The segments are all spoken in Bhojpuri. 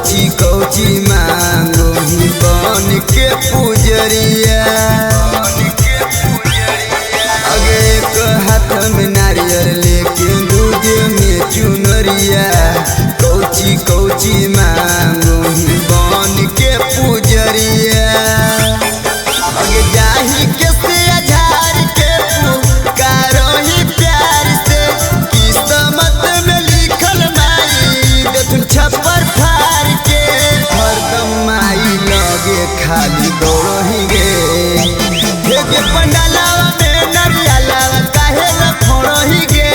कौची कौची मांगो ही बन के पुजरिया। अगे एक हाथ में नारियल लेके दूजे में चुनरिया। कौची कौची मांगो ही बन के पुजरिया। अगे जाही के से आधार के पुकारो ही प्यार से। किस्मत में लिखल माई देखुन छप्पर फाड़ के। हरदम माई लगे खाली दौड़ो ही गे। हेगे पंडालावा में नरियालावा काहे न फोड़ो ही गे।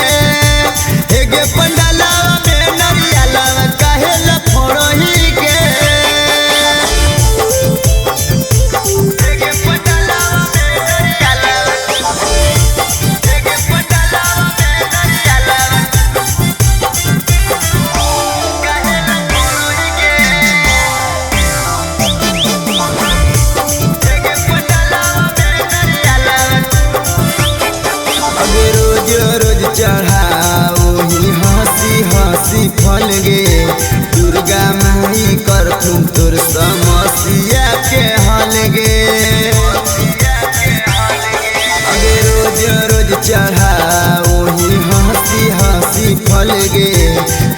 हेगे पंडालावा में नरियालावा काहे न फोड़ो ही गे। रोज चढ़ाओ ही हंसी हंसी फल गे। दुर्गा माई कर तुम तोर समस्या के हल गे। अगे रोज रोज चढ़ाओ ही हंसी हंसी फल गे।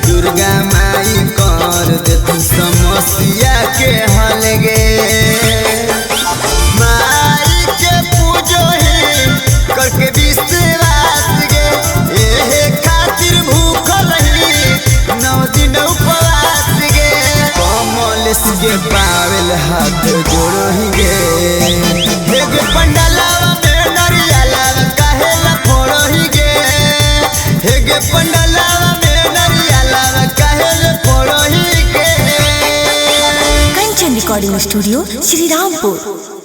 दुर्गा माई कर दे तुम समस्या के हल गे। माई के पूजो ही करके विश्वास गे। एहे खातिर भूखल ही 9 दिन उपवास गे। कमलेश के पावेल हाथ जोड़ो ही गे। हेगे पंडालावा में नरियालावा काहे न फोड़ो ही गे। हेगे पंडालावा में नरियालावा काहे न फोड़ो ही गे। Kanchan recording studio Shrirampur.